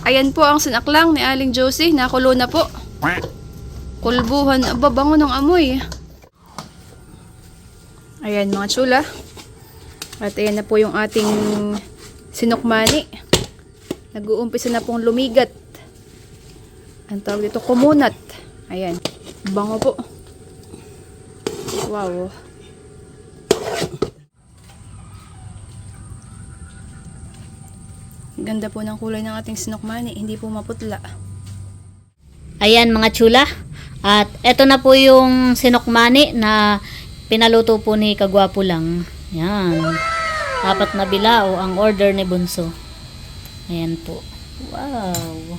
Ayan po ang sinaklang ni Aling Josie. Nakulo na po. Kulbuhan. Aba, bango ng amoy. Ayan mga chula. At ayan na po yung ating sinukmani. Nag-uumpisa na pong lumigat. Ang tawag dito, kumunat. Ayan. Bango po. Wow. Ganda po ng kulay ng ating sinukmani. Hindi po maputla. Ayan mga chula. At eto na po yung sinukmani na pinaluto po ni Kagwapo lang. Yan. 4 na bilao ang order ni Bunso. Ayan po. Wow.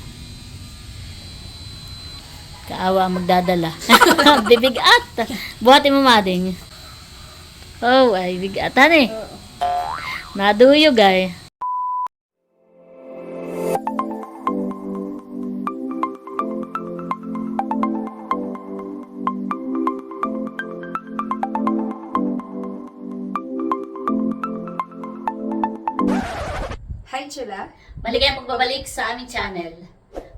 Kaawa ang magdadala. Bibigat. Buhatin mo, mading. Oh, ay bigatan eh. Naduyog ay. Hi, chula. Maligayang pagbabalik sa aming channel.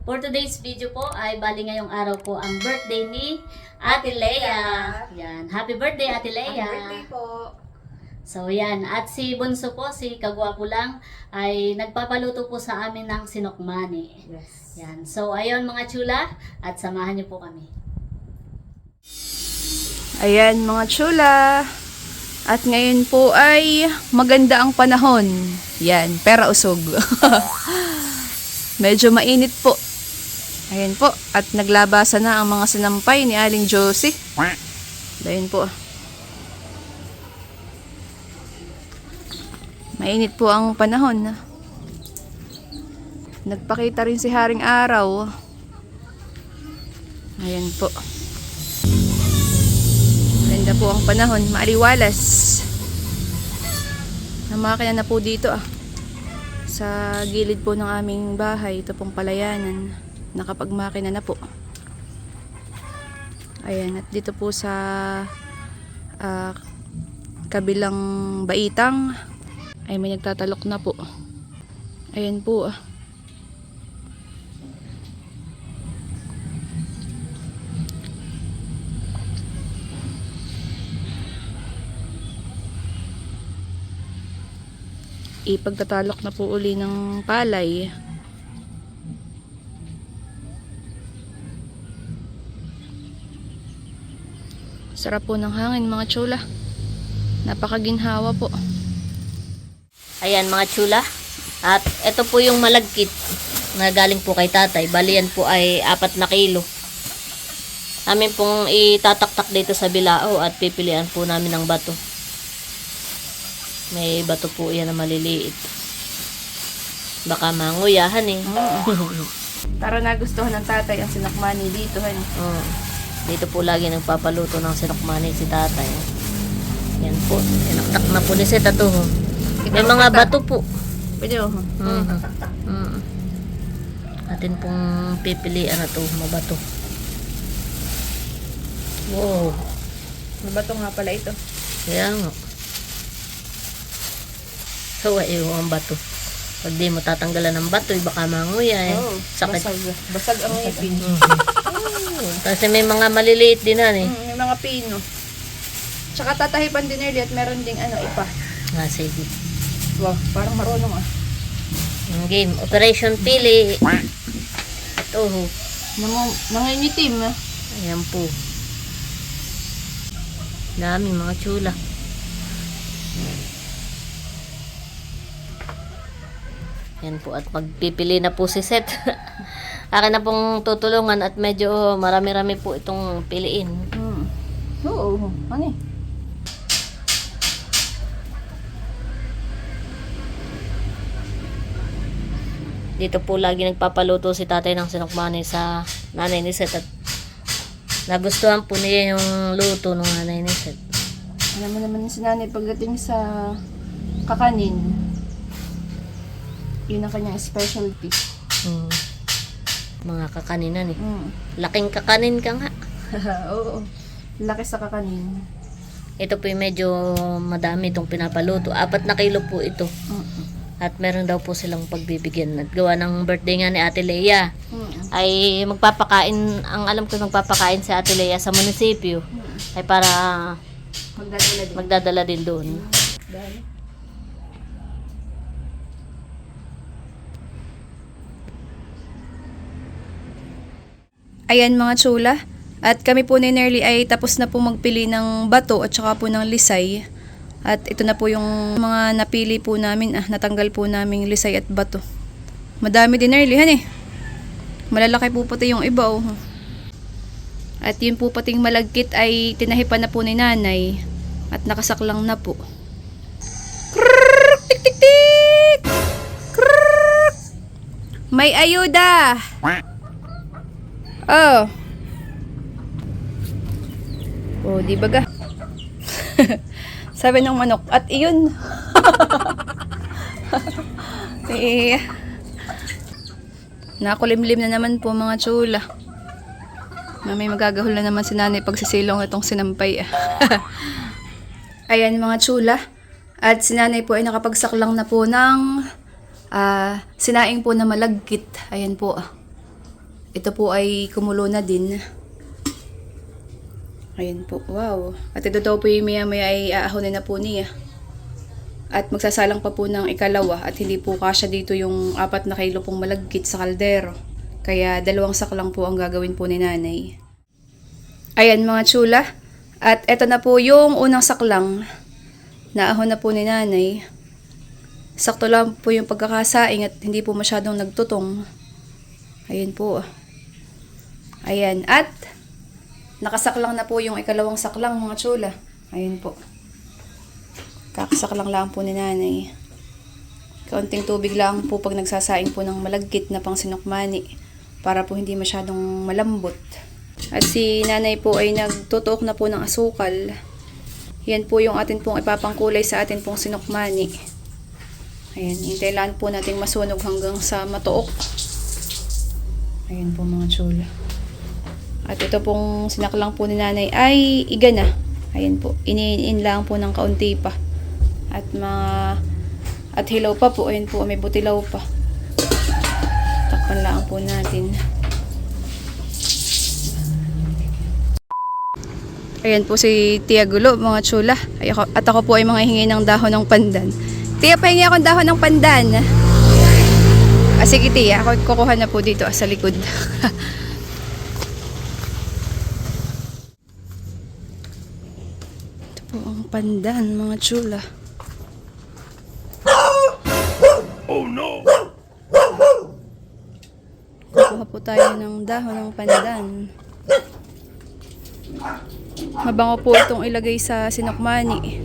For today's video po ay bali ngayong araw po ang birthday ni Ate Lea. Yan. Happy birthday, Ate Lea. Happy birthday po. So yan. At si Bunso po, si Kagwapo lang, ay nagpapaluto po sa amin ng sinukmani. Yes. Yan. So ayun mga chula, at samahan niyo po kami. Ayan mga chula. At ngayon po ay maganda ang panahon. Yan, pera usog. Medyo mainit po. Ayan po. At naglabasa na ang mga sinampay ni Aling Josie. Ayan po. Mainit po ang panahon. Nagpakita rin si Haring Araw. Ayan po. Ganda po ang panahon, maaliwalas. Namakina na po dito sa gilid po ng aming bahay. Ito pong palayanan. Nakapagmakina na po. Ayan, at dito po sa kabilang baitang ay may nagtatalok na po. Ayan po. Ipagtatalok na po uli ng palay. Sarap po ng hangin mga chula. Napakaginhawa po. Ayan mga chula. At ito po yung malagkit na galing po kay tatay. Bali yan po ay 4 na kilo. Amin pong itataktak dito sa bilao at pipilian po namin ng bato. May bato po yan na maliliit. Baka manguyahan eh. Tara, nagustuhan ng tatay ang sinakmani dito. Dito po lagi nagpapaluto ng sinukmani si tatay. Yan po. Tinaktak na po ni Seta to. May mga bato po. Pwede oh. Atin pong pipilian na to. Mabato. Wow. Mabato nga pala ito. Kaya nga. So, ang bato. Pag di mo tatanggalan ng bato, baka manguya eh. Sakit. Basag ang ngipin. Kasi may mga maliliit din na eh. May mga pino. Tsaka tatahipan din early at meron ding ipa. Sige. Wow, parang marunong Yung game. Operation Pili. Ito. Nangingitim Ayan po. Dami mga chula. Yan po, at magpipili na po si Seth. Akin na pong tutulungan at medyo marami-rami po itong piliin. Oo, ano Dito po lagi nagpapaluto si tatay ng sinukmani sa nanay ni Seth at nagustuhan po niya yung luto ng nanay ni Seth. Alam mo naman si nanay pagdating sa kakanin, yun ang kanyang specialty. Mga kakaninan eh. Laking kakanin ka nga. Oo. Laki sa kakanin. Ito po yung medyo madami itong pinapaluto. 4 na kilo po ito. At meron daw po silang pagbibigyan. At gawa ng birthday nga ni Ate Lea, ay magpapakain, ang alam ko magpapakain si Ate Lea sa munisipyo. Ay para magdadala din doon. Ayan mga chula. At kami po ni Nerly ay tapos na po magpili ng bato at saka po ng lisay. At ito na po yung mga napili po namin. Natanggal po namin lisay at bato. Madami din Nerly, han eh. Malalaki po pati yung iba oh. At yun po pating malagkit ay tinahipan na po ni nanay. At nakasaklang na po. Krrrr! Tik tik tik! Krrrr! May ayuda! Oh. Oh, di ba ga? Sabi ng manok, at iyon. Eh, nakulimlim na naman po mga chula. May magagahol na naman si nanay pag sisilong itong sinampay. Ayan mga chula. At si nanay po ay nakapagsaklang na po ng sinaing po na malagkit. Ayan po. Ito po ay kumulo na din. Ayan po, wow. At ito daw po yung maya-maya ay aahonin na po niya. At magsasalang pa po ng ikalawa at hindi po kasya dito yung 4 na kilo pong malagkit sa kaldero. Kaya 2 saklang po ang gagawin po ni nanay. Ayan mga chula. At ito na po yung unang saklang. Naahon na po ni nanay. Sakto lang po yung pagkakasaing at hindi po masyadong nagtutong. Ayan po. Ayan. At nakasaklang na po yung ikalawang saklang mga chula. Ayun po. Kakasaklang lang po ni nanay. Kaunting tubig lang po pag nagsasaing po ng malagkit na pang sinukmani. Para po hindi masyadong malambot. At si nanay po ay nagtutuok na po ng asukal. Yan po yung atin pong ipapangkulay sa atin pong sinukmani. Ayan. Hintayin po natin masunog hanggang sa matuok. Ayan po mga chula. At ito pong sinaklang po ni nanay ay iga na. Ayan po. Iniin lang po ng kaunti pa. At hilaw pa po. Ayan po. May butilaw pa. Takpan lang po natin. Ayan po si Tia Gulo, mga chula. At ako po ay mga hingi ng dahon ng pandan. Tia, pahingi akong dahon ng pandan. Sige Tia, ako kukuha na po dito sa likod. Ang pandan, mga chula. Oh no! Kukuha po tayo ng dahon ng pandan. Mabango po itong ilagay sa sinukmani.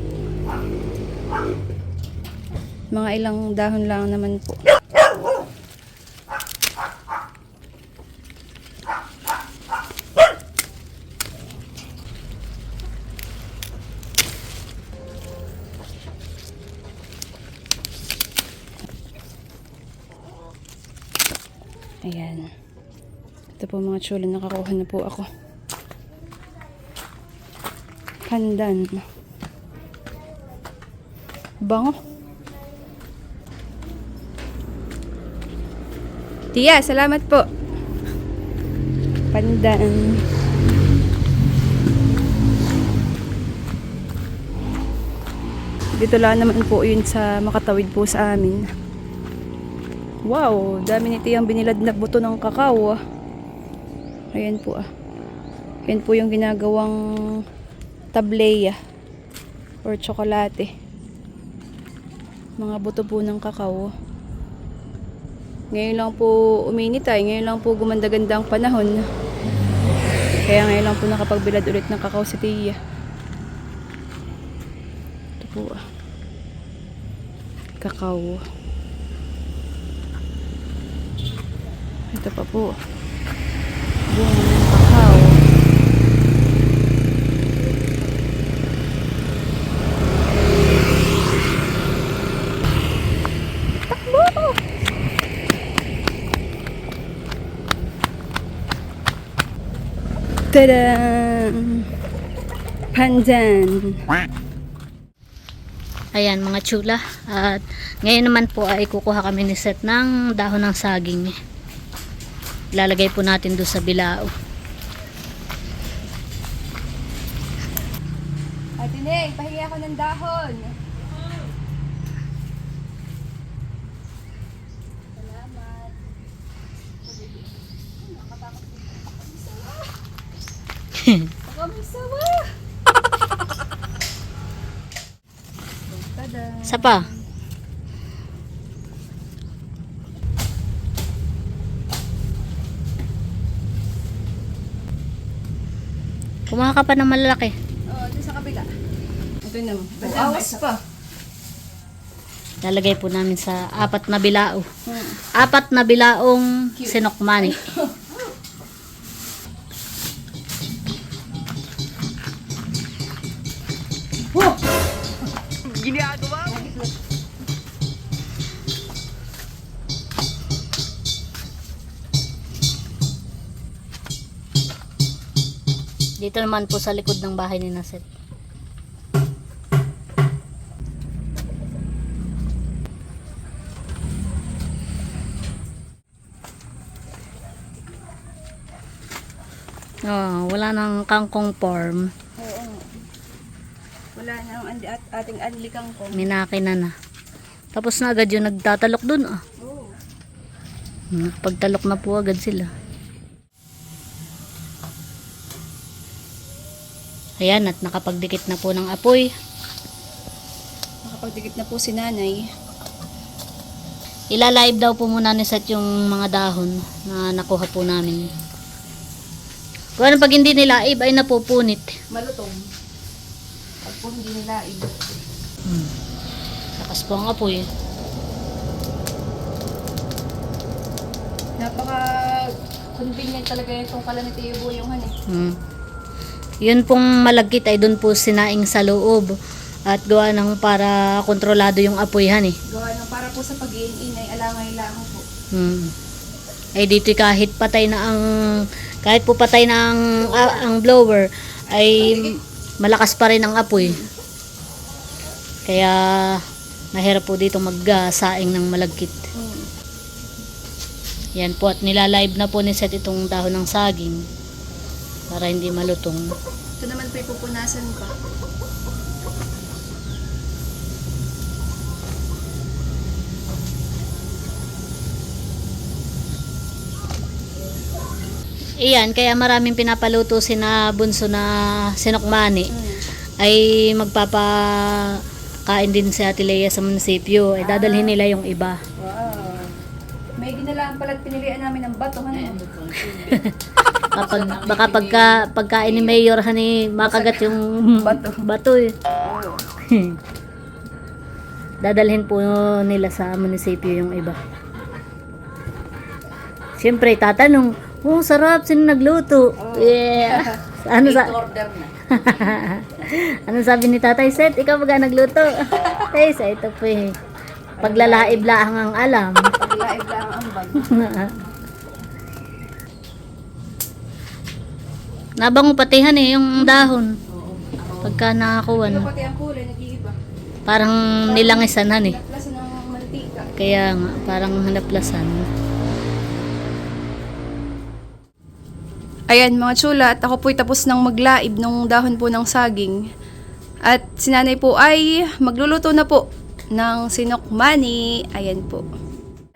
Mga ilang dahon lang naman po. Ayan. Ito po mga chula, nakakuha na po ako. Pandan. Bango. Tia, salamat po. Pandan. Dito lang naman po yun sa makatawid po sa amin. Wow, dami nito yung binilad na buto ng kakao. Ayan po Ayan po yung ginagawang tableya or tsokolate. Mga buto po ng kakao. Ngayon lang po uminit ngayon lang po gumanda-ganda ang panahon. Kaya ngayon lang po nakapagbilad ulit ng kakao si Tia. Ito po kakao. Ito pa po. Bunga ng kakao. Takbo! Tada! Pandan. Ayan mga chula. At ngayon naman po ay kukuha kami ni Seth ng dahon ng saging. Ilalagay po natin doon sa bilao. Ate Neng, pahingi ako ng dahon. Salamat. Ako may sawa. Tada. Isa pa. Kumuha ka pa ng malalaki. Oo, dun sa kabila. Ito naman. Awas pa. Lalagay po namin sa 4 na bilao. 4 na bilaong sinokmani. Dito naman po sa likod ng bahay ni Naset. Oh, wala nang kangkong farm. Oo. Wala na ang ating anli kangkong. Minaki na. Tapos na agad yung nagtatalok dun. Ah. Oo. Pagtalok na po agad sila. Ayan, at nakapagdikit na po ng apoy. Nakapagdikit na po si nanay. Ilalive daw po muna ni Seth yung mga dahon na nakuha po namin. Kung ano pag hindi nilive ay napupunit. Malutong. Pag po hindi nila iba. Lakas po ang apoy. Napaka-convenient talaga itong kalaniti yung eh. Yun pong malagkit ay doon po sinaing sa loob. At gawa ng para kontrolado yung apoy eh. Gawa ng para po sa pag-iin ay alangay lang po. Ay dito kahit patay na kahit po patay na ang blower ay malakas pa rin ang apoy. Kaya mahirap po dito magsaing ng malagkit. Yan po at nilalive na po ni Seth itong dahon ng saging para hindi malutong. Ito naman po ipupunasan pa. Iyan, kaya maraming pinapaluto sina bunso na sinokmani ay magpapakain din si Ate Lea sa munisipyo. Ay dadalhin nila yung iba. Wow. May ginalaan pala't pinilian namin ng bato. Baka pagkain ni Mayor makagat yung bato eh. Dadalhin po nila sa munisipyo yung iba. Siyempre tatanong, oh, sarap, sino nagluto? Yeah. Ano sabi ni Tatay Seth? Ikaw ba nagluto? Eh, sa ito po eh. Paglalaib lang ang alam. Paglaib lang ang bag. Nabango patihan eh, yung dahon. Pagka nakakuha Pero na. pati ang kulay, nag-iiba. Parang nilangisan eh. Naplasan ng mantika. Kaya nga, parang hanaplasan. Ayan mga chula, at ako po'y tapos ng maglaib ng dahon po ng saging. At si nanay po ay magluluto na po ng sinokmani. Ayan po.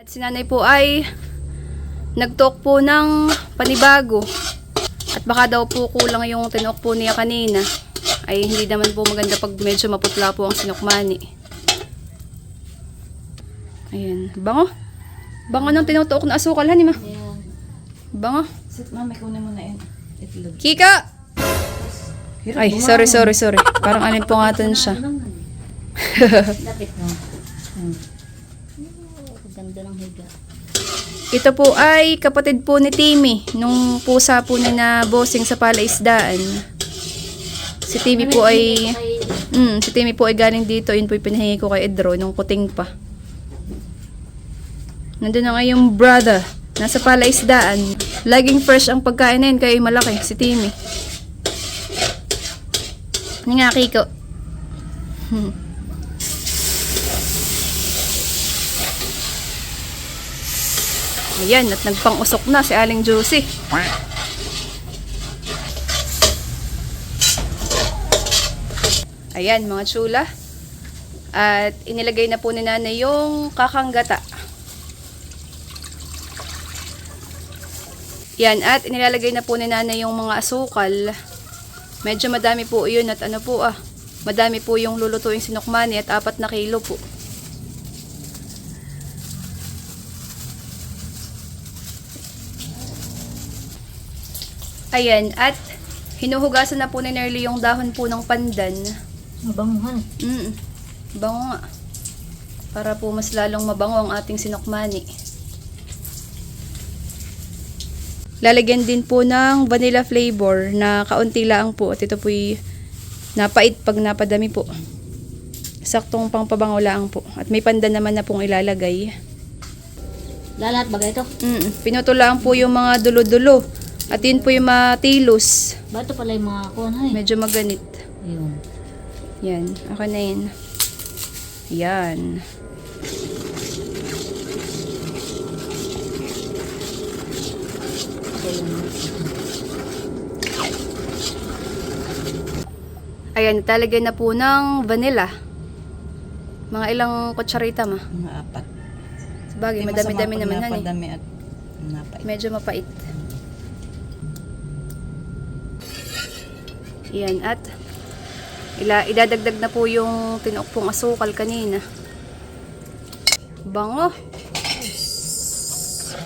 At si nanay po ay nagtok po ng panibago. At baka daw po kulang yung tinok po niya kanina. Ay hindi naman po maganda pag medyo maputla po ang sinokmani. Ayan. Bango. Bango ng tinutuok na asukal, ma. Bango. Sit, mami, kunin mo na yun. Itlog. Kika! Ay, sorry. Parang alimpungatan siya. Lapit mo. Ganda ng higa. Ito po ay kapatid po ni Timmy, nung pusa po ni na bossing sa palaisdaan. Si Timmy po ay galing dito, yun po yung pinahingi ko kay Edro nung kuting pa. Nandun na nga yung brother, nasa palaisdaan. Laging fresh ang pagkain na yun, kaya malaki, si Timmy. Ano nga, Kiko? Ayan, at nagpang-usok na si Aling Josie. Ayan, mga chula. At inilagay na po ni nanay yung kakanggata. Yan, at inilalagay na po ni nanay yung mga asukal. Medyo madami po yun at ano po madami po yung lulutuing sinukmani at 4 na kilo po. Ayan, at hinuhugasan na po ni Nerly yung dahon po ng pandan. Mabanguhan. Bango nga. Para po mas lalong mabango ang ating sinukmani. Lalagyan din po ng vanilla flavor na kaunti lang po. At ito po'y napait pag napadami po. Saktong pangpabango lang po. At may pandan naman na pong ilalagay. Lalat ba ito? Pinutulaan po yung mga dulo-dulo. At yun po yung matilos. Ba ito pala yung mga kuhan hay? Medyo maganit. Ayun. Yan. Ako na yun. Yan. Ayan, talagay na po ng vanilla. Mga ilang kutsarita ma? Mga 4. Sabagay, madami-dami naman han eh. Napadami at napait. Medyo mapait. Yan, at idadagdag na po yung tinukpong asukal kanina. Bango.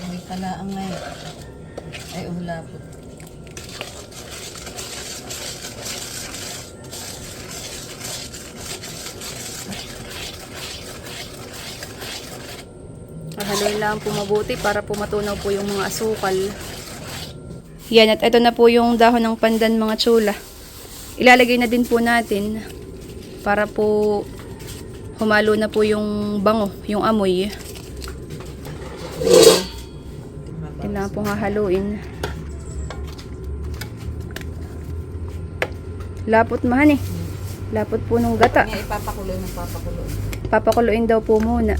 May kalaang ngayon. Ay, wala po. Haluin lang po mabuti para po matunaw po yung mga asukal. Yan, at ito na po yung dahon ng pandan, mga chula. Ilalagay na din po natin para po humalo na po yung bango, yung amoy. Kailangan pong hahaluin. Lapot mahan eh. Lapot po nung gata. Kaya ipapakuloy ng papakuloy. Papakuluin daw po muna.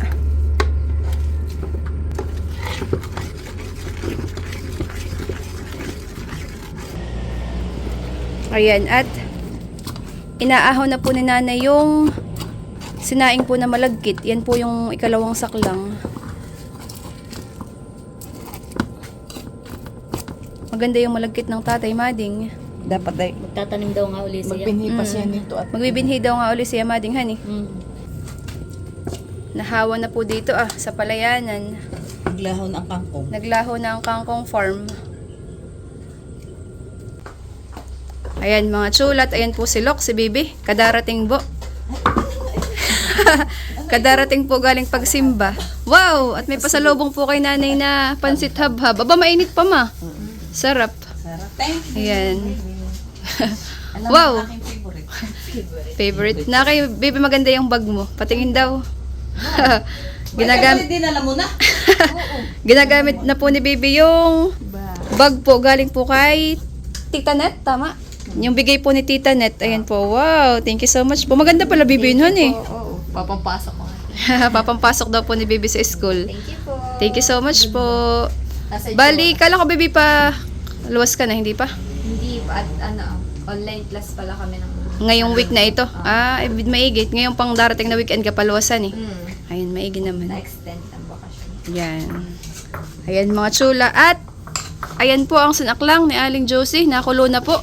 Ayan, at inaahaw na po ni nanay yung sinaing po na malagkit. Yan po yung ikalawang saklang. Maganda yung malagkit ng tatay, Mading. Dapat ay Magtatanim daw nga uli siya. magbinhi pa siya nito at Magbibinhi daw nga uli siya, Mading, hani. Nahawa na po dito sa palayanan. maglahaw ng kangkong. Naglaho na ang kangkong farm. Ayan mga chulat, ayan po si Lok, si Bibi. Kadarating po. Kadarating po galing pagsimba. Wow! At may pasalubong po kay nanay na pansit habhab. Aba, mainit pa ma. Sarap. Sarap. Thank you. Ayan. Alam Wow. mo, aking favorite. Favorite. Na kay Bibi, maganda yung bag mo. Patingin daw. Ginagamit din, alam mo na. Ginagamit na po ni Bibi yung bag po. Galing po kay Tita Net, tama? Yung bigay po ni Tita Net. Ayan po. Wow. Thank you so much po. Maganda pala Bibi yun eh. Oo. Papampasok ko. Papampasok daw po ni Bibi sa school. Thank you po. Thank you so much po. Nasa Bali, kala ko Bibi pa luwas ka na, hindi pa? Hindi, at online class pala kami ng... Ngayong week na ito. Maigit. Ngayong pang darating na weekend ka paluwasan eh. Ayun, maigi naman. Na-extend ang bakasyon. Yan. Ayan mga chula. At, ayan po ang sinaklang ni Aling Josie. Nakulo na po.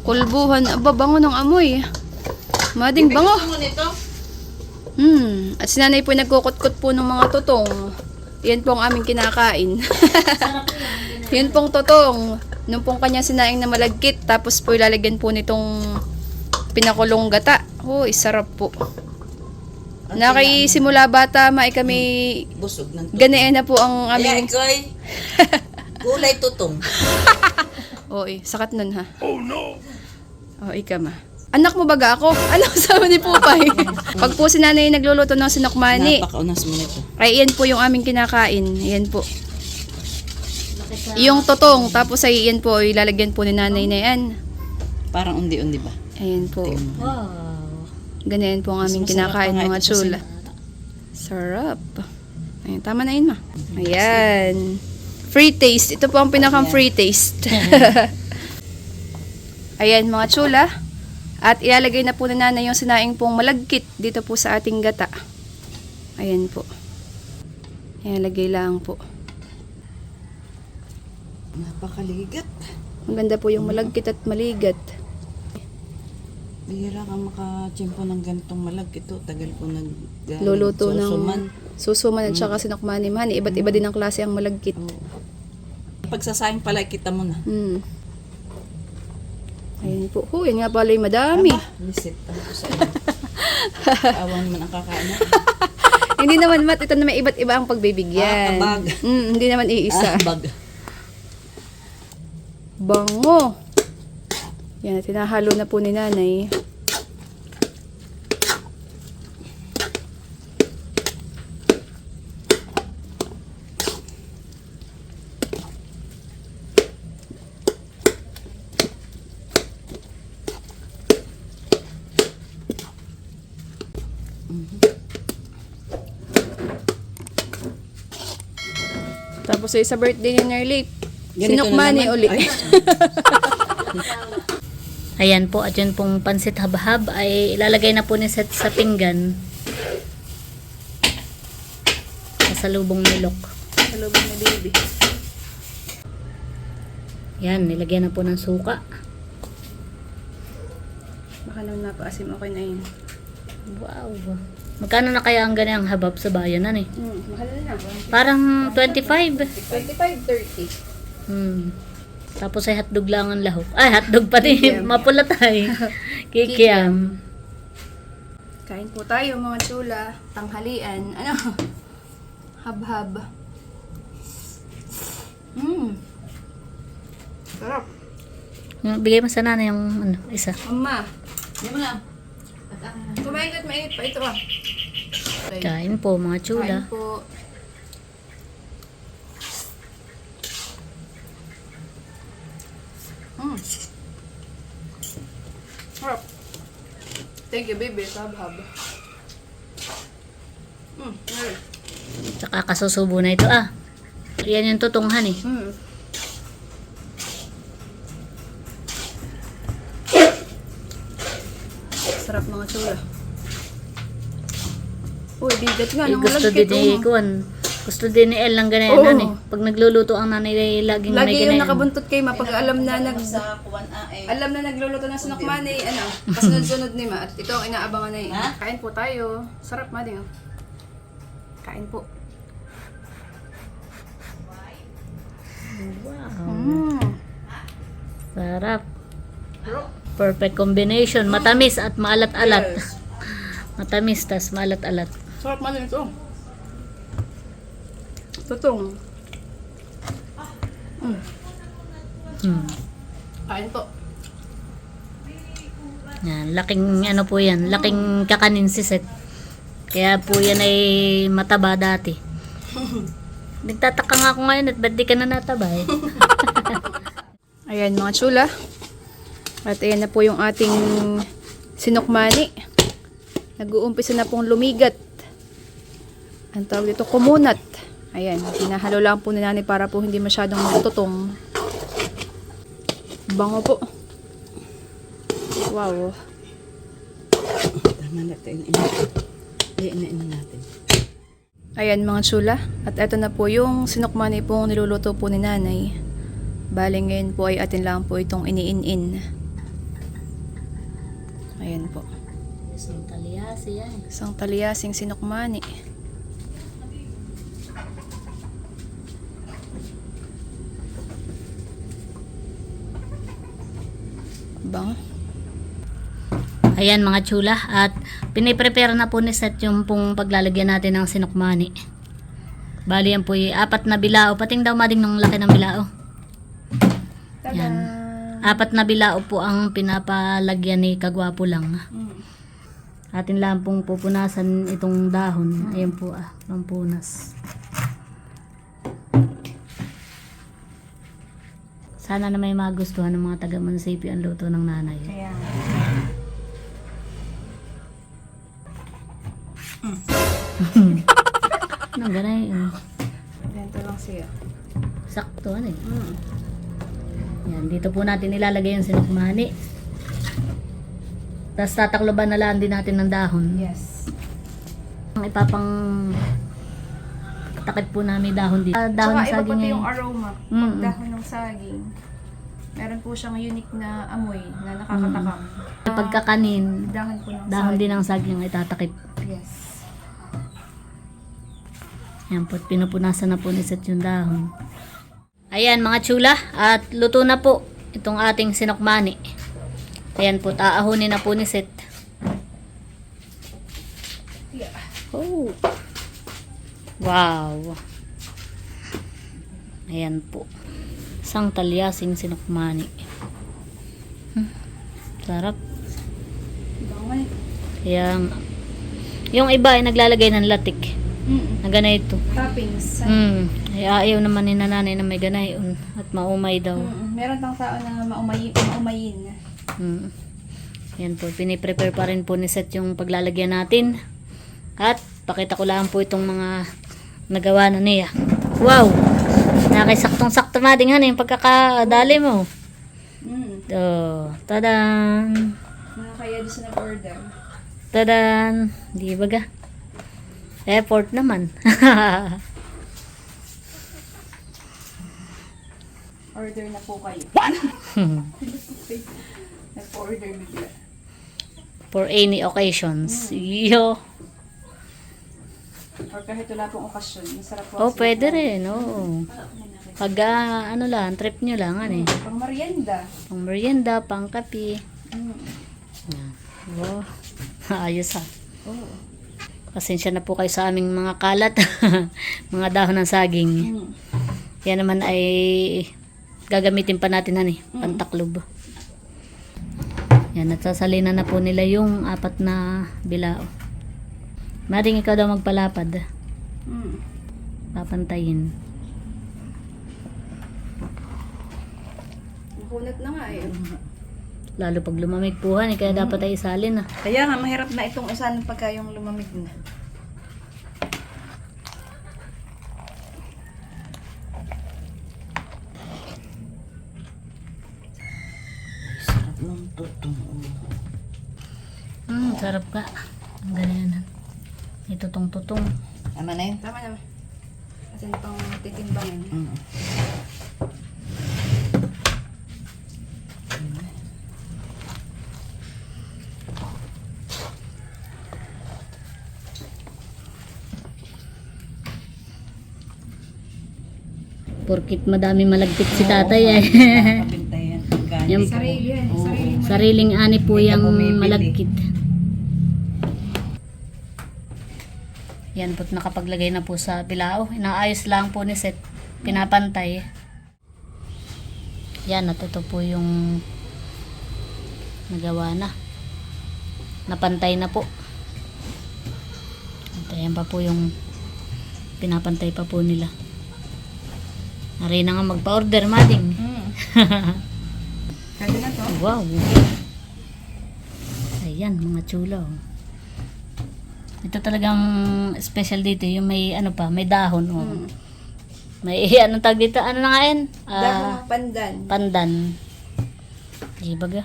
Kulbuhan. Aba, bango ng amoy. Mading bango. At si nanay po nagkukot-kot po ng mga tutong. Yan po ang aming kinakain. Yan pong tutong. Nung pong kanya sinaing na malagkit. Tapos po ilalagyan po nitong pinakulong gata. Uy, sarap po. Simula bata, kami Busog ng ganayan na po ang Kaya aming... ikaw ay gulay tutong. Oy, sakat nun ha. Oh no! Oh, ika ma. Anak mo baga ako? Ano sabi ni Pupay? Pag po si nanay nagluluto ng sinokmani, Napakaunas mo nito. ay iyan po yung aming kinakain. Iyan po. Yung totong, tapos ay iyan po, ilalagyan po ni nanay na yan. Parang undi-undi ba? Ayan po. Wow. Ganyan po ang aming Mas masarap kinakain pa nga mga ito kasi chula. Sarap. Ayan, tama na yun, ma. Ayan. Free taste. Ito po ang pinakang free taste. Ayan, mga chula. At ilalagay na po na nanay yung sinaing pong malagkit dito po sa ating gata. Ayan po. Ilalagay lang po. Napakaligat. Maganda po yung malagkit at maligat. Bihira kang makachimpo ng gantong malag. Ito, tagal ko Luluto susuman. ng susuman at saka sinokmani-mani. Iba't iba din ang klase ang malagkit. Pagsasayang pala, kita mo na. Ayun po. Yun nga pala yung madami. Lisit. Ano ko sa iyo? Awan naman ang kakain. Hindi naman mat, ito na may iba't iba ang pagbibigyan. Bag. Hindi naman iisa. Bag. Bango. Yan, tinahalo na po ni nanay. Tapos ay sa birthday ni Nerly, sinukmani uli. Ayan po, at yun pong pansit habhab ay ilalagay na po ni Seth sa pinggan. Sa lubong nilok. Sa lubong ni baby. Yan, nilagyan na po ng suka. Baka naman napaasim, okay na yun. Wow. Magkano na kaya ang ganyang habab sa bayanan eh? Mahal na. Parang 25. 25-30. Tapos ay hotdog lang ang lahok. Ay, hotdog pati. Mapula tayo. Kikiam. Kain po tayo mga chula. Tanghalian. Ano? Habhab. Sarap. Bigay mo sa nanay yung ano, isa. Mama. Hindi mo na. Kumain at mainit pa ito ah. Kain po mga chula. Kain po. Sarap. Thank you baby. Habhab. Tsaka kasusubo na ito ah. Yan yung tutunghan eh. Sarap mga chula. Uy, bigat nga. Eh, Nang gusto malagkit. din ni Kuan. Gusto din ni El ng ganyan Oo. eh. Pag nagluluto ang nanay ay laging may Lagi yung ganyan. nakabuntot kay ma. Pag alam na Sa kuwan eh. alam na nagluluto ng sinokmani, ano, kasunod-sunod ni ma. At ito ang inaabangan na yun. Kain po tayo. Sarap ma din. Kain po. Wow. Sarap. Perfect combination. Matamis at maalat-alat. Yes. Matamis tas maalat-alat. Sarap ma din ito. Tutong. Kain po. Yan, laking ano po yan, laking kakanin si Seth. Kaya po yan ay mataba dati. Nagtataka nga ako ngayon at ba't di ka na nataba eh. Ayan mga chula. At ayan na po yung ating sinokmani. Nag-uumpisa na pong lumigat. Ang tawag dito, kumunat. Ayan, hinahalo lang po ni nanay para po hindi masyadong matutong. Bango po. Wow. Tama natin. Ina natin. Ayan mga chula. At eto na po yung sinokmani pong niluluto po ni nanay. Bale ngayon po ay atin lang po itong iniin-in. Ayan po. Isang taliyasi yan. Isang taliyasing sinokmani. Bango. Ayan mga chula, at piniprepare na po ni Seth yung pong paglalagyan natin ng sinokmani. Bali yan po yung 4 na bilao. Pating daw mading ng laki ng bilao. Yan. 4 na bilao po ang pinapalagyan ni Kagwapo lang. Atin lang pong pupunasan itong dahon. Ayan po pampunas. Sana na may magustuhan ng mga taga-munisipyo ang luto ng nanay. Kaya. Nang ganay. Ganito lang siya. Sakto, ano eh. Yan, dito po natin ilalagay yung sinukmani. Tapos tatakloban na lang din natin ng dahon. Yes. Ang ipapang takip po namin dahon dito. Dahon ng Tsaka iba saging pati ngayon. yung aroma. Mm. Dahon ng saging. Meron po siyang unique na amoy na nakakatakam. Pagkakanin, Dahon po ng dahon saging. din ng saging ang itatakip. Yes. Yan po, pinupunasan na po ni Seth yung dahon. Ayan mga chula, at luto na po itong ating sinukmani. Ayan po, taahunin na po ni Seth. Oh. Wow. Ayan po. Isang talyasing sinukmani. Sarap. Bangoy. Kaya, yung iba ay naglalagay ng latik. Na ganito. Toppings. Ay ayaw naman ni nanay na may ganayon at maumay daw. Meron pang tao na maumayin. Yan po, piniprepare pa rin po ni Seth yung paglalagyan natin. At pakita ko lang po itong mga nagawa na niya. Wow! Nakisaktong-sakto mading yung pagkakadali mo. So, tadan! Kaya doon sa nag-order. Tadan! Di ba ga? Effort naman. Order na po kayo. Nag-order bigla. For any occasions. Yo! Or kahit wala pong okasyon. Masarap po. Oh, pwede rin. Oh. Pag ano lang, trip nyo lang. Ano eh. Pang merienda. Pang merienda, pang kape. Yan. Oh. Ayos ha. Oh. Pasensya na po kayo sa aming mga kalat. Mga dahon ng saging. Yan naman ay gagamitin pa natin pantaklob. Yan, nasasalina na po nila yung 4 na bilao. Maring ikaw daw magpalapad. Papantayin. Nakunat na nga eh. Lalo pag lumamig po kaya dapat ay isalin. Kaya nga, mahirap na itong isan pagka yung lumamig na. Sarap ng tutong. Sarap ka. Ang ganyan. Itutong-tutong. Tama na yun? Tama naman. Kasi pang titimbangin. Porkit madami malagkit si tatay eh. Kapintayan. Pagkain. Yung Sarili yan. Sariling sariling ani po Hindi ka yung bumibili. malagkit. Yan po't nakapaglagay na po sa bilao. Inaayos lang po ni Seth. Pinapantay. Yan, natuto po yung nagawa na. Napantay na po. At ayan pa po yung pinapantay pa po nila. Nari na nga magpa-order, mading. Pwede na to. Wow. Ayan, mga chula. Oh. Ito talagang special dito. Yung may may dahon. Oh. May anong tag dito? Ano na nga yan? Dahon ng pandan. Pandan. Ibaga.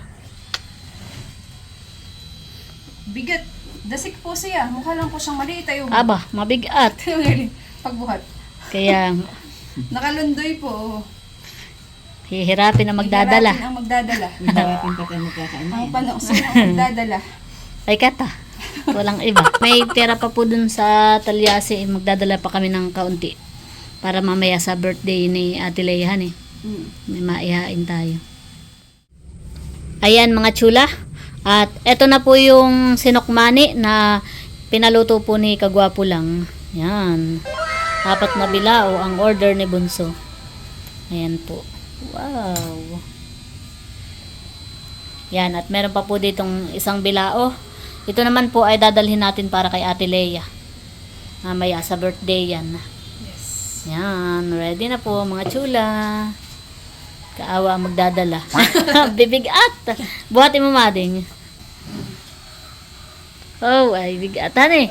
Bigat. Dasik po siya. Mukha lang po siyang maliit tayo. Aba, mabigat. Pagbuhat. Kaya Nakalundoy po. hihirapin na magdadala. Hihirapin ang magdadala. Hihirapin pa tayo magkakain na Ang yan. panausin ang magdadala. Ay kata. Walang iba. May tira pa po dun sa Talyasi. Magdadala pa kami ng kaunti. Para mamaya sa birthday ni Ate Leia may maihain tayo. Ayan mga chula. At eto na po yung sinukmani na pinaluto po ni Kagwapo lang. Yan. 4 na bilao ang order ni Bunso. Ayan po. Wow. Yan. At meron pa po ditong isang bilao. Ito naman po ay dadalhin natin para kay Ate Leia. Mamaya sa birthday yan. Yes. Yan. Ready na po mga chula. Kaawa magdadala. Bibigat. Buhatin mo mading. Oh, ay bigatan eh.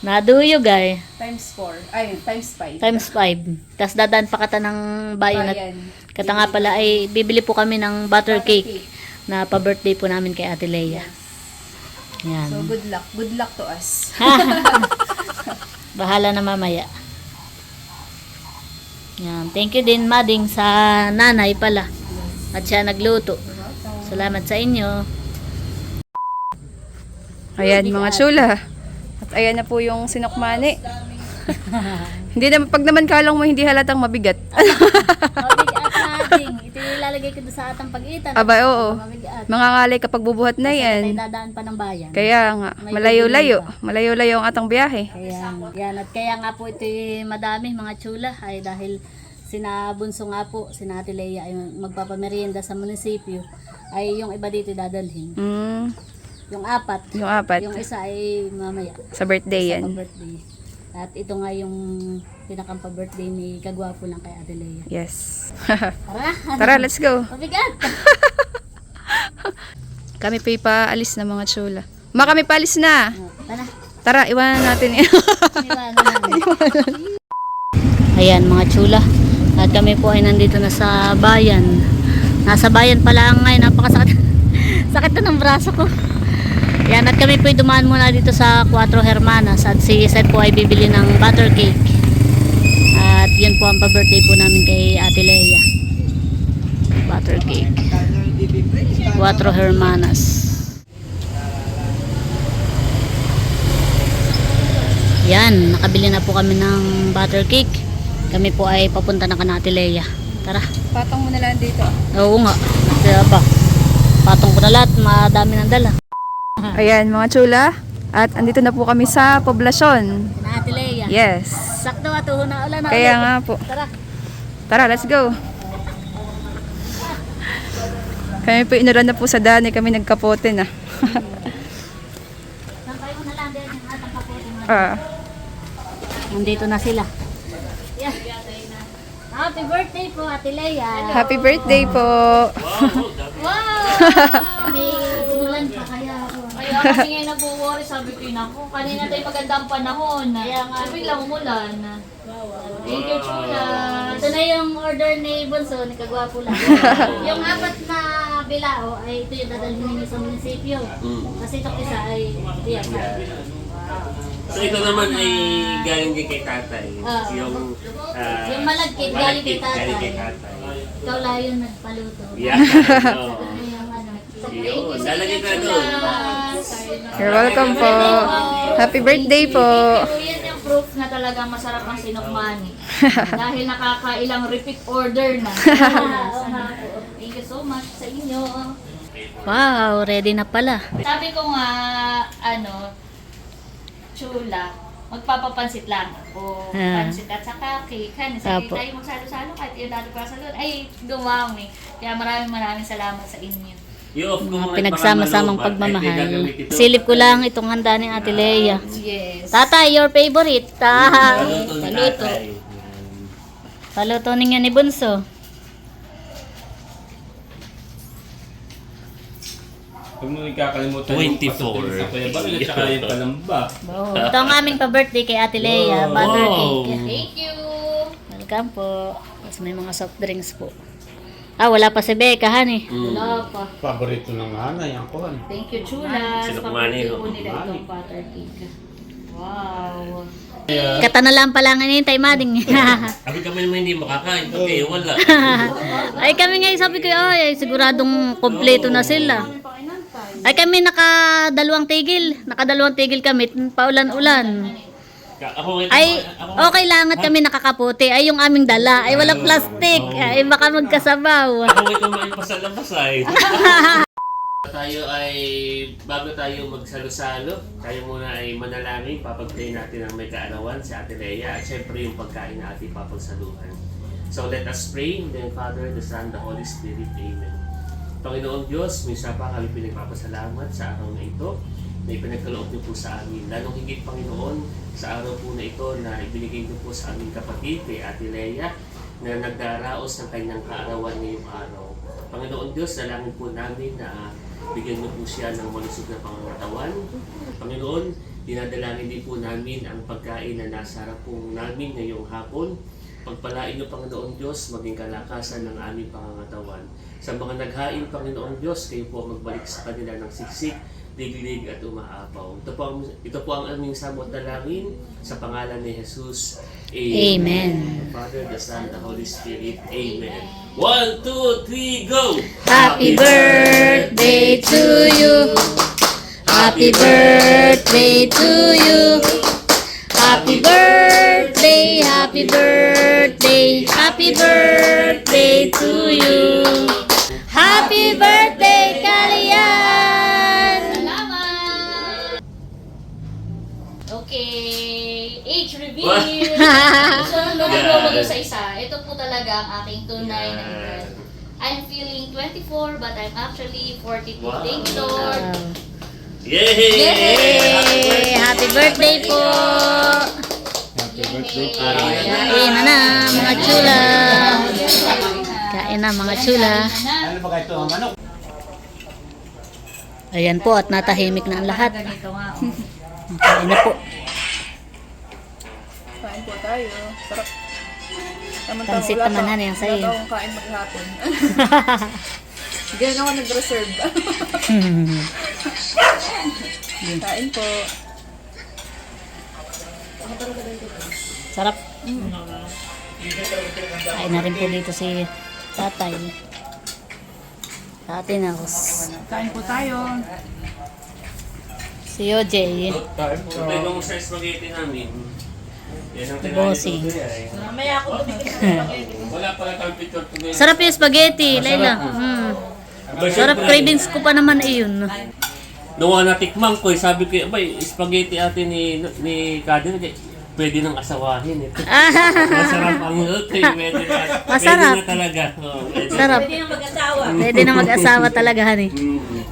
Naduyog ay. Times 4. Ay, times 5. Times 5. Tapos dadaan pa kata ng bayan at kata nga pala ay bibili po kami ng butter cake na pa-birthday po namin kay Ate Leia. Yan. So, good luck. Good luck to us. Bahala na mamaya. Yan. Thank you din, Mading, sa nanay pala. At siya nagluto. Salamat sa inyo. Ayan, mga chula. At ayan na po yung sinokmani. Hindi na, pag naman kalang mo hindi halatang mabigat. Mabigat, Mading. Ito yung ilalagay ko doon sa atang pag-itan. Aba, oo. Mabigat. Mangangalay kapag bubuhat na Tayo yan. dadaan pa ng bayan. Kaya nga, malayo-layo. Malayo-layo ang atang biyahe. Kaya, yan. At kaya nga po ito madami mga chula ay dahil sina Bunso nga po, sina Ate Leia ay magpapamerienda sa munisipyo ay yung iba dito dadalhin. Yung apat. Yung apat. Yung isa ay mamaya. Sa birthday Sa yan. pa-birthday. At ito nga yung pinakang pa-birthday ni Kagwapo lang kay Ate Leia. Yes. Tara! Tara, let's go. Mabigat! Kami pa ipaalis na mga chula. Kami paalis na. Tara! Tara, iwanan natin yan. Ayan mga chula. At kami po ay nandito na sa bayan. Nasa bayan pala ngayon. Napakasakit. Sakit na ng braso ko. Yan, at kami po ay dumaan muna dito sa Cuatro Hermanas. At si Seth po ay bibili ng butter cake. At yun po ang pa-birthday po namin kay Ate Leia. Butter cake. Cuatro Hermanas. Yan, nakabili na po kami ng butter cake. Kami po ay papunta na kana Ate Leia. Tara. Patong mo na lang dito. Oo nga. Kaya ba? Patong ko na lahat. Madami ng dala. Ayan, mga chula. At andito na po kami sa poblasyon. Na Ate Leia. Yes. Sakto at na ulan na Kaya ulit. nga po. Tara. Tara, let's go. Kami po inulan na po sa daan. Kami nagkapote na. Sampay mo na lang din yung atang kapote. Nandito na sila. Yeah. Happy birthday po, Ate Leia. Happy birthday po. Wow! May ulan pa kaya ako. Kaya kasi ngayon nag-worry, sabi ko yun ako. Kanina tayo magandang panahon. Kaya nga. Sabi lang umulan. Thank you, Chula. Ito na yung order ni Bunso, ni Kagwapo lang. Yung apat na bilao ay ito yung dadalhin ninyo sa munisipyo. Kasi ito isa ay diyan. So ito naman ay galing din kay tatay. Yung Yung malagkit galing kay galing kay tatay. tatay. Ikaw lang yung nagpaluto. Yeah. Yung ano. Yun, lalagay na doon. You're welcome po. Happy birthday po. Yan yung proof na talagang masarap ang sinokmani. Dahil nakakailang repeat order na. Thank you so much sa inyo. Wow, ready na pala. Sabi ko nga, Chula, magpapapansit lang ako. Pansit at saka cake. Sige Apo. tayo magsalo-salo kahit yung dati pa sa doon. Ay, dumami. Kaya maraming salamat sa inyo. I-off ko muna Pinagsama-samang baka malubat. Ay, pagmamahal. gagamit ito. Silip ko lang itong handa ni Ate Leia. Yes. Tatay, your favorite. Paluto ni Paluto. tatay. Paluto ninyo ni Bunso. Huwag mo ikakalimutan 24. sa Kuya Bal at saka yung palamba. Ito ang aming pa-birthday kay Ate Leia. Butter cake. Thank you. Welcome po. Tapos may mga soft drinks po. Wala pa si Becca, honey. Wala pa. Paborito ng nanay ang kuhan. Thank you, Chula. Sa Sinokmani, pagpili no? po nila itong butter cake. Wow. Kata na lang pala ang inintay, Mading. Sabi kami naman hindi makakain. Okay, wala. Ay kami nga, sabi ko, ay siguradong kompleto na sila. Ay kami nakadalawang tigil kami, paulan-ulan. Ako, Ay, okay lang at kami nakakaputi. Ay, yung aming dala, ay walang plastic. Ay, baka magkasabaw. Ako may kumain pa sa labas ay. Tayo ay, bago tayo magsalo-salo, tayo muna ay manalangin, papagtayin natin ang may kaarawan si Ate Leia at syempre yung pagkain na ating papagsaluhan. So let us pray, in the Father, the Son, the Holy Spirit, Amen. Panginoon Diyos, minsan pa kami pinagpapasalamat sa araw na ito na ipinagkaloob niyo po sa amin. Lalong higit, Panginoon, sa araw po na ito na ibinigay niyo po sa aming kapatid, kay Ate Leia, na nagdaraos ng kanyang kaarawan ngayong araw. Panginoon Diyos, dalangin po namin na bigyan mo po siya ng malusog na pangangatawan. Panginoon, Dinadalangin din po namin ang pagkain na nasa harap po namin ngayong hapon. Pagpalain niyo, Panginoon Diyos, maging kalakasan ng aming pangangatawan. Sa mga naghain, Panginoon Diyos, kayo po magbalik sa kanila ng siksik, diglig at umaapaw. Ito po ang aming samot dalangin sa pangalan ni Jesus. Amen. The Father, the Son, the Holy Spirit. Amen. 1, 2, 3, go! Happy birthday to you. Happy birthday to you. Happy birthday, happy birthday, happy birthday to you. Happy birthday, Kalian! Salamat! Okay, age reveal! So, lumablo sa isa. Ito po talaga ang aking tunay na edad. I'm feeling 24 but I'm actually 42. Wow. Thank you, Lord! Yay! Yay! Happy birthday po! Happy birthday po. Kain na mga chula! Kain na mga chula! Ano ba ito ang manok? Ayan po at natahimik na ang lahat. Ganito nga, oh. Kain na po. Kain po tayo. Sarap. Pansit naman na yan sa'yo. Wala akong kain maghapon. Ganyan ako nag-reserve. Kain po. Sarap. Kain na rin po dito si tatay. Tatay na ako. Kain po tayo. Si OJ. Ito yung sa spaghetti namin. Yan ang Bossing. Wala pala kang picture today. Sarap yung spaghetti, Layla. Sarap, cravings ko pa naman iyon. Nung natikman ko, sabi ko, abay, spaghetti ate ni Kadin, pwede nang asawahin. Masarap ang luto, pwede Masarap. na talaga. Oh, pwede. Sarap. Pwede na mag-asawa talaga, honey.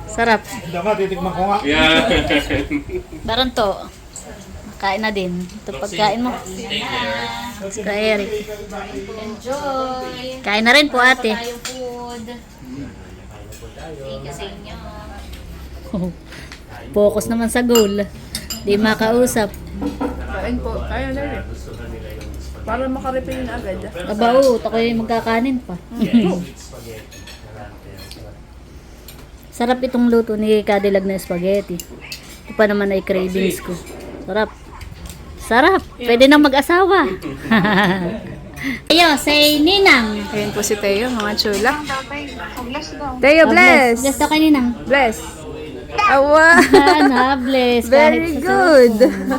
Sarap. Dapat titikman ko nga. Yeah. Baron to. Kain na din. Ito pagkain mo. Take care. Si Ka Eric. Enjoy! Kain na rin po ate. Tayong food. Thank you sa inyo. Focus naman sa goal. Di makausap. Kain po. Kaya na rin. Para makarefill na agad. Aba oo, ako'y magkakanin pa. Sarap itong luto ni Cadillac na spaghetti. Ito pa naman ay cravings ko. Sarap. Sarap. Pwede nang mag-asawa. Ayo, say Ninang. Ayan po si Teo, mga chula. Teo, bless! Bless daw kay Ninang. Bless! Awa! Na, bless. Very Kahit sa good! suso.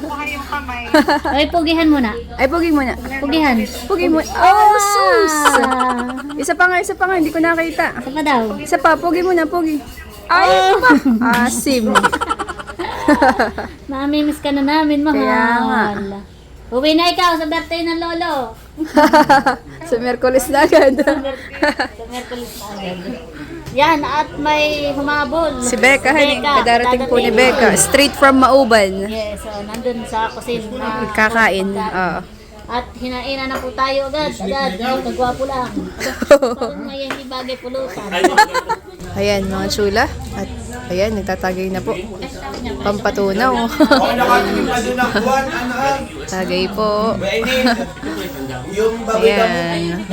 Ay, pugihan muna. Ay, pugi mo na. Pugihan. Pugi mo. Oh, sus! Isa pa nga, hindi ko nakita. Saan ka daw? Isa pa, pugi mo na, pugi. Ay, pa! Asim. Mamimiss ka na namin, mahal. Kaya nga. Uwi na ikaw sa birthday ng lolo. Sa Merkulis na agad. Sa Merkulis na agad. Yan, at may humabol. Si Becca, honey. Kadarating po ni Becca. Straight from Mauban. Yes, so nandun sa kusina. Kakain. Oo. At hinainan na po tayo agad. Kagwapo lang. Parang ngayon hindi bagay pulutan. Ayan, mga chula. At ayan, nagtatagay na po. Pampatunaw. Tagay po. Ayan.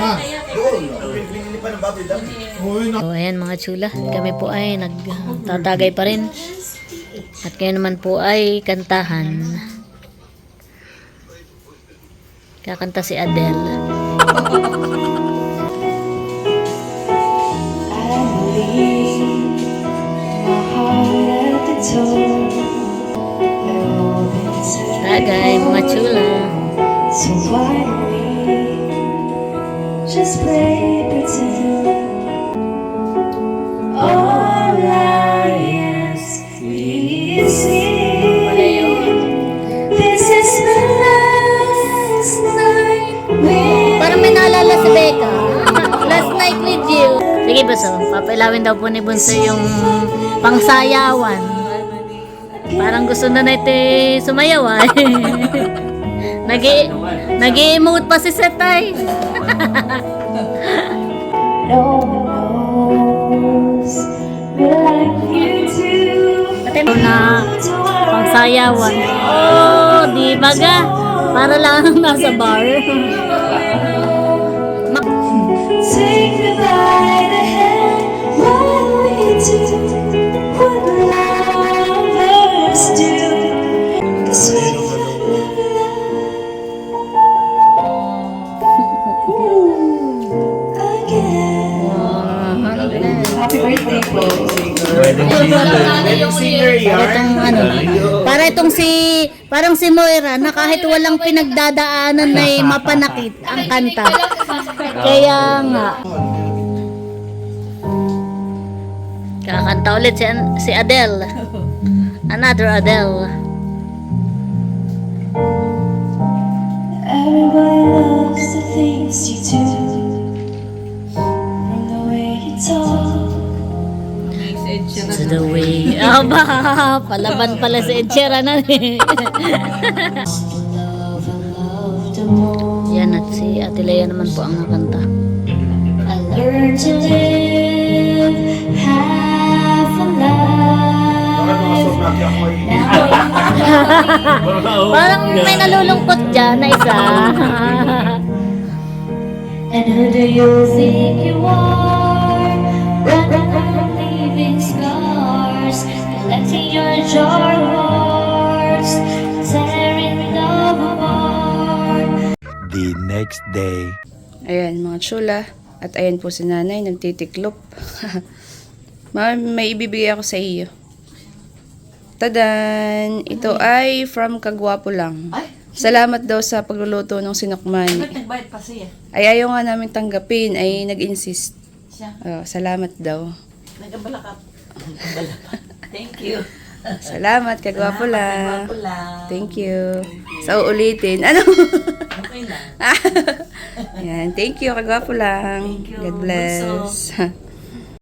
So, ayan mga chula. Kami po ay nagtatagay pa rin. At kayo naman po ay kantahan. Kakanta si Adele. Tagay mga chula. So why don't we just play pretend? All I ask is this is my last night with Parang may naalala si Becca. Last night with you. Sige Bunso, papailawin daw po ni Bunso yung pangsayawan. Parang gusto na natin sumayaw ah. Nag-i-emote pa si Setay. no one knows me like you do. Pati na sayawan. Oh, di ba ga? Para lang nasa bar. Take me by the hand while we do what lovers do. 'Cause we Parang si Moira na kahit walang pinagdadaanan na mapanakit ang kanta. Kaya nga. Kakanta ulit si Adele. Another Adele. everybody loves the things you do, from the way you talk. To the way. Aba, palaban pala si Ed Sheeran na eh. Yan at si Ate Lea naman po ang nakanta. I learned to live half a life. Parang may nalulungkot dyan na isa. And who do you think you are? Run, leaving scars, collecting your jar of hearts, tearing love apart. The next day. Ayan mga chula. At ayan po si nanay, nagtitiklop. May ibibigay ako sa iyo. Tadan! Ito ay from Kagwapo lang. Salamat daw sa pagluluto ng sinukmani. Nagbayad pa siya. Ay ayaw nga namin tanggapin, ay nag-insist. Siya. Salamat daw. Nagabalakap. Thank you. Salamat, Kagwapo lang. Pula. Thank you. Sa uulitin. Ano? Okay lang. Yan, thank you, Kagwapo lang. Thank you, God bless.